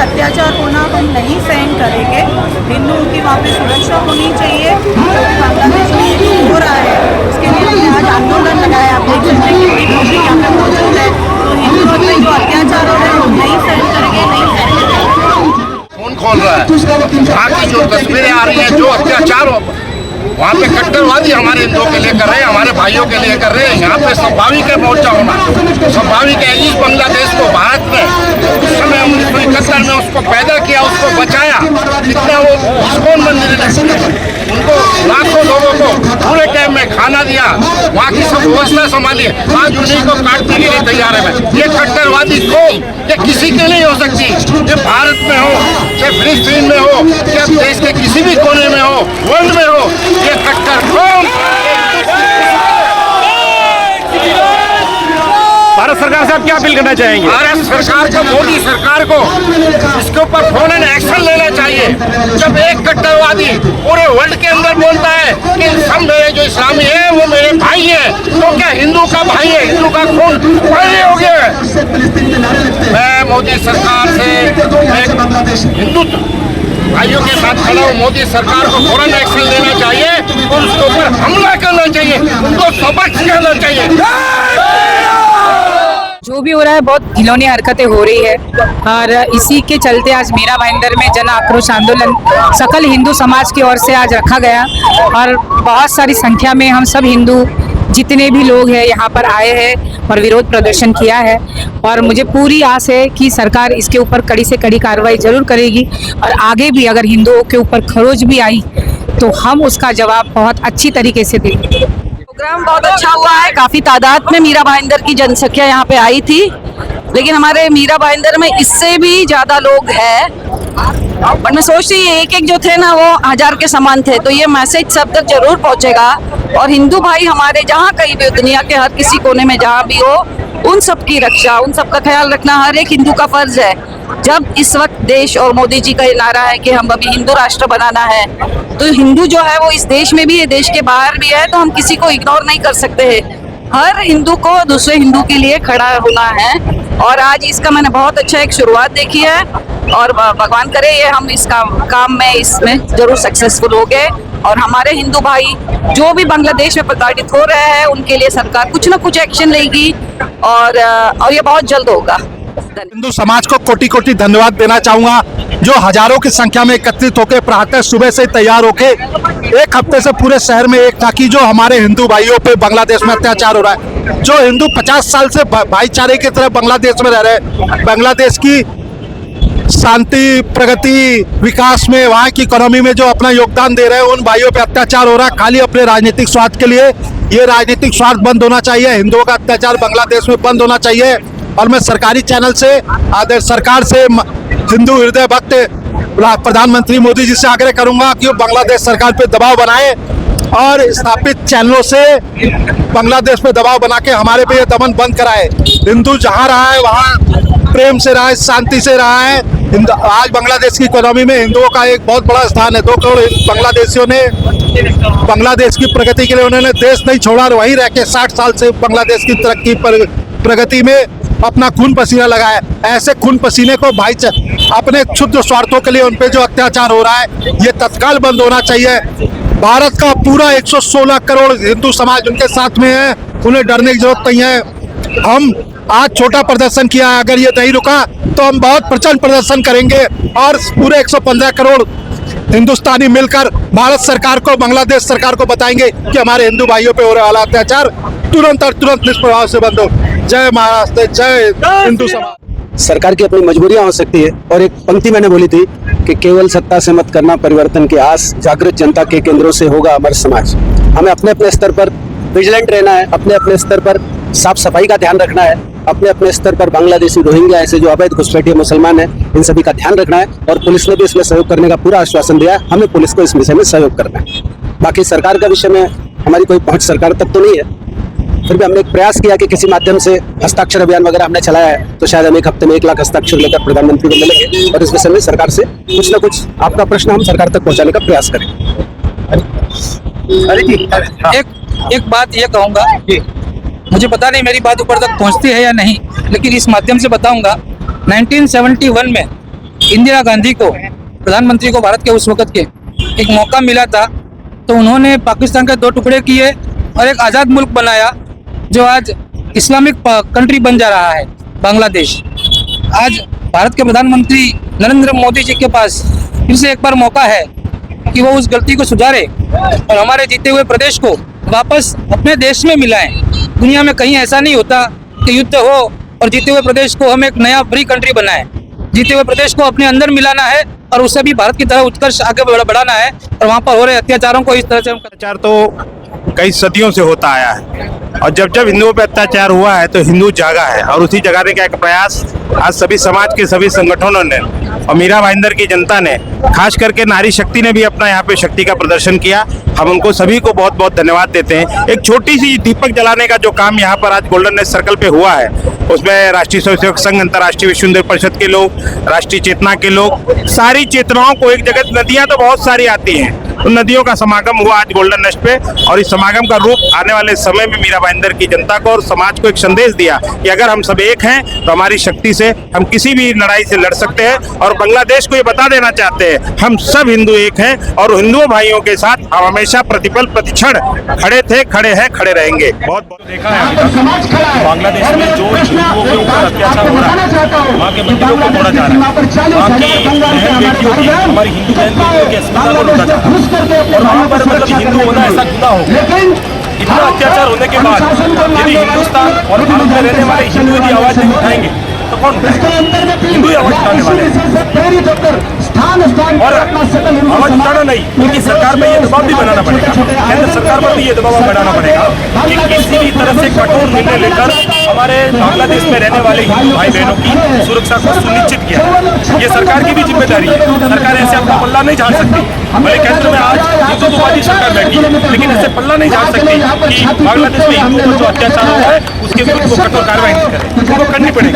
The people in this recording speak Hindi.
अत्याचार होना हम नहीं सहन करेंगे। हिंदुओं की वहाँ पे सुरक्षा होनी चाहिए। जो कि बांग्लादेश में हो रहा है उसके लिए हमने आज आंदोलन लगाया। आप देख सकते हैं कितनी पब्लिक यहाँ पे मौजूद है। तो हिंदुओं पे जो अत्याचार हो रहे हैं हम नहीं सहन करेंगे, नहीं सहन करेंगे। कौन खोल रहा है? वहाँ की जो तस्वीरें आ रही हैं, जो अत्याचार हो वहाँ पे कट्टरवादी हमारे हिंदुओं के लिए कर रहे हैं, हमारे भाइयों के लिए कर रहे हैं। यहाँ पे स्वाभाविक है मोर्चा होना, स्वाभाविक है। इस बांग्लादेश को भारत में उस समय 1971 में उसको पैदा किया, उसको बचाया। कितना वो इस्कॉन मंदिर ने उनको लाखों लोगों को पूरे टाइम में खाना दिया, वहाँ की सब व्यवस्था संभाली। आज उन्हीं को काटने के लिए तैयार है। ये कट्टरवादी कौम ये किसी के नहीं हो सकती। ये भारत में हो, चाहे फिलिस्तीन में हो, या देश के किसी भी कोने में हो, वर्ल्ड में हो, ये कट्टर कौम भारत सरकार से आप क्या अपील करना चाहेंगे? भारत सरकार को, मोदी सरकार को इसके ऊपर फौरन एक्शन लेना चाहिए। जब एक कट्टरवादी पूरे वर्ल्ड के अंदर बोलता है कि सब मेरे जो इस्लामी है वो मेरे भाई है, तो क्या हिंदू का भाई है? हिंदू का खून पहले हो गया है। मैं मोदी सरकार से हिंदुत्व भाइयों के साथ खड़ा हूँ। मोदी सरकार को फौरन एक्शन लेना चाहिए और उसके ऊपर हमला करना चाहिए, उनको सबक सिखाना चाहिए। जो भी हो रहा है बहुत घिनौनी हरकतें हो रही है और इसी के चलते आज मीरा भाईंदर में जन आक्रोश आंदोलन सकल हिंदू समाज की ओर से आज रखा गया और बहुत सारी संख्या में हम सब हिंदू जितने भी लोग हैं यहाँ पर आए हैं और विरोध प्रदर्शन किया है। और मुझे पूरी आस है कि सरकार इसके ऊपर कड़ी से कड़ी कार्रवाई जरूर करेगी और आगे भी अगर हिंदुओं के ऊपर खरोच भी आई तो हम उसका जवाब बहुत अच्छी तरीके से देंगे। प्रोग्राम बहुत अच्छा हुआ है। काफी तादाद में मीरा भाईंदर की जनसंख्या यहाँ पे आई थी, लेकिन हमारे मीरा भाईंदर में इससे भी ज्यादा लोग हैं। बट मैं सोच रही एक एक जो थे ना वो 1000 के समान थे। तो ये मैसेज सब तक जरूर पहुंचेगा और हिंदू भाई हमारे जहाँ कहीं भी दुनिया के हर किसी कोने में जहाँ भी हो, उन सब की रक्षा, उन सब का ख्याल रखना हर एक हिंदू का फर्ज है। जब इस वक्त देश और मोदी जी का ये नारा है कि हम अभी हिंदू राष्ट्र बनाना है, तो हिंदू जो है वो इस देश में भी है, देश के बाहर भी है, तो हम किसी को इग्नोर नहीं कर सकते हैं। हर हिंदू को दूसरे हिंदू के लिए खड़ा होना है और आज इसका मैंने बहुत अच्छा एक शुरुआत देखी है और भगवान करे ये हम इस काम में इसमें जरूर सक्सेसफुल हो गए और हमारे हिंदू भाई जो भी बांग्लादेश में प्रताड़ित हो रहे हैं उनके लिए सरकार कुछ ना कुछ एक्शन लेगी और ये बहुत जल्द होगा। हिंदू समाज को कोटि कोटि धन्यवाद देना चाहूंगा जो हजारों की संख्या में एकत्रित होकर प्रातः सुबह से तैयार होके एक हफ्ते से पूरे शहर में एक ताकि जो हमारे हिंदू भाइयों पे बांग्लादेश में अत्याचार हो रहा है, जो हिंदू 50 साल से भाईचारे की तरह बांग्लादेश में रह रहे हैं, बांग्लादेश की शांति, प्रगति, विकास में, वहाँ की इकोनॉमी में जो अपना योगदान दे रहे हैं, उन भाइयों पे अत्याचार हो रहा है खाली अपने राजनीतिक स्वार्थ के लिए। ये राजनीतिक स्वार्थ बंद होना चाहिए। हिंदुओं का अत्याचार बांग्लादेश में बंद होना चाहिए और मैं सरकारी चैनल से आदेश सरकार से हिंदू हृदय भक्त प्रधानमंत्री मोदी जी से आग्रह करूंगा कि वो बांग्लादेश सरकार पे दबाव बनाए और स्थापित चैनलों से बांग्लादेश पे दबाव बना के हमारे पे ये दमन बंद कराए। हिंदू जहाँ रहा है वहाँ प्रेम से रहा है, शांति से रहा है। आज बांग्लादेश की इकोनॉमी में हिंदुओं का एक बहुत बड़ा स्थान है। 2 करोड़ बांग्लादेशियों ने बांग्लादेश की प्रगति के लिए उन्होंने देश नहीं छोड़ा और वहीं रह के 60 साल से बांग्लादेश की तरक्की प्रगति में अपना खून पसीना लगाया। ऐसे खून पसीने को अपने क्षुद्र स्वार्थों के लिए उन पे जो अत्याचार हो रहा है ये तत्काल बंद होना चाहिए। भारत का पूरा 116 करोड़ हिंदू समाज उनके साथ में है, उन्हें डरने की जरूरत नहीं है। हम आज छोटा प्रदर्शन किया है, अगर ये नहीं रुका तो हम बहुत प्रचंड प्रदर्शन करेंगे और पूरे 115 करोड़ हिंदुस्तानी मिलकर भारत सरकार को, बांग्लादेश सरकार को बताएंगे कि हमारे हिंदू भाइयों पे हो रहा वाला अत्याचार तुरंत निष्प्रभाव से बंद हो। जय महाराष्ट्र, जय हिंदू समाज। सरकार की अपनी मजबूरियां हो सकती है और एक पंक्ति मैंने बोली थी कि केवल सत्ता से मत करना परिवर्तन की आस, जागृत जनता के केंद्रों से होगा अमर समाज। हमें अपने अपने स्तर पर विजिलेंट रहना है, अपने अपने स्तर पर साफ सफाई का ध्यान रखना है, अपने अपने स्तर पर बांग्लादेशी, रोहिंग्या ऐसे जो अवैध घुसपैठिए मुसलमान हैं इन सभी का ध्यान रखना है और पुलिस ने भी इसमें सहयोग करने का पूरा आश्वासन दिया है। हमें पुलिस को इस विषय में सहयोग करना है। बाकी सरकार का विषय में हमारी कोई पहुंच सरकार तक तो नहीं है, फिर भी हमने एक प्रयास किया कि किसी माध्यम से हस्ताक्षर अभियान वगैरह हमने चलाया है, तो शायद हम एक हफ्ते में 1 लाख हस्ताक्षर लेकर प्रधानमंत्री को मिलेंगे और इस विषय में सरकार से कुछ ना कुछ आपका प्रश्न हम सरकार तक पहुंचाने का प्रयास करेंगे। एक बात ये कहूँगा, मुझे पता नहीं मेरी बात ऊपर तक पहुँचती है या नहीं, लेकिन इस माध्यम से बताऊँगा 1971 में इंदिरा गांधी को, प्रधानमंत्री को, भारत के उस वक्त के एक मौका मिला था, तो उन्होंने पाकिस्तान के 2 टुकड़े किए और एक आज़ाद मुल्क बनाया जो आज इस्लामिक कंट्री बन जा रहा है, बांग्लादेश। आज भारत के प्रधानमंत्री नरेंद्र मोदी जी के पास फिर से एक बार मौका है कि वो उस गलती को सुधारे और हमारे जीते हुए प्रदेश को वापस अपने देश में मिलाएं। दुनिया में कहीं ऐसा नहीं होता कि युद्ध हो और जीते हुए प्रदेश को हम एक नया फ्री कंट्री बनाएं। जीते हुए प्रदेश को अपने अंदर मिलाना है और उसे भी भारत की तरह उत्कर्ष आगे बढ़ाना है। और वहाँ पर हो रहे अत्याचारों को इस तरह से हम अत्याचार तो कई सदियों से होता आया है और जब जब हिंदुओं पे अत्याचार हुआ है तो हिंदू जागा है और उसी जगाने का एक प्रयास आज सभी समाज के सभी संगठनों ने और मीरा भाईंदर की जनता ने, खास करके नारी शक्ति ने भी अपना यहाँ पे शक्ति का प्रदर्शन किया। हम उनको सभी को बहुत बहुत धन्यवाद देते हैं। एक छोटी सी दीपक जलाने का जो काम यहाँ पर आज गोल्डन नेस्ट सर्कल पे हुआ है, उसमें राष्ट्रीय स्वयंसेवक संघ, अंतर्राष्ट्रीय विश्व हिंदू परिषद के लोग, राष्ट्रीय चेतना के लोग, सारी चेतनाओं को एक जगह, नदियां तो बहुत सारी आती हैं, उन नदियों का समागम हुआ आज गोल्डन नेस्ट पे। और इस समागम का रूप आने वाले समय में मीरा भाईंदर की जनता को और समाज को एक संदेश दिया कि अगर हम सब एक हैं तो हमारी शक्ति से हम किसी भी लड़ाई से लड़ सकते हैं। और बांग्लादेश को ये बता देना चाहते हैं हम सब हिंदू एक हैं और हिंदुओं भाइयों के साथ हम हमेशा प्रतिपल प्रतिक्षण खड़े थे, खड़े हैं, खड़े रहेंगे। बहुत बहुत देखा है अभी तक बांग्लादेश में जो हिंदुओं के ऊपर अत्याचार हो रहा है, वहाँ के मंदिरों को तोड़ा जा रहा है, वहाँ की बहन बेटियों की, हमारी हिंदू बहन बेटियों की अस्पताल को लूटा जा रहा है और वहाँ पर मतलब हिंदू होना ऐसा गुनाह हो गया। इतना अत्याचार होने के बाद यदि हिंदुस्तान और भारत में रहने वाले हिंदू यदि आवाज नहीं उठाएंगे तो कौन उठाएगा? हिंदू ही आवाज उठाने वाले हैं। और आवाज उठाना नहीं, क्योंकि सरकार में ये दबाव भी बनाना पड़ेगा, केंद्र सरकार पर भी ये दबाव बनाना पड़ेगा कि किसी भी तरह से कठोर निर्णय लेकर हमारे बांग्लादेश में रहने वाले हिंदू भाई बहनों की सुरक्षा को सुनिश्चित किया है। ये सरकार की भी जिम्मेदारी है। सरकार ऐसे अपना पल्ला नहीं झाड़ सकती। भले केंद्र में आज हिंदुत्ववादी सरकार बैठी है, लेकिन ऐसे पल्ला नहीं झाड़ सकती कि बांग्लादेश में हिंदुओं पर जो अत्याचार हुआ है उसके विरुद्ध वो कठोर कार्रवाई नहीं करे, वो करनी पड़ेगी।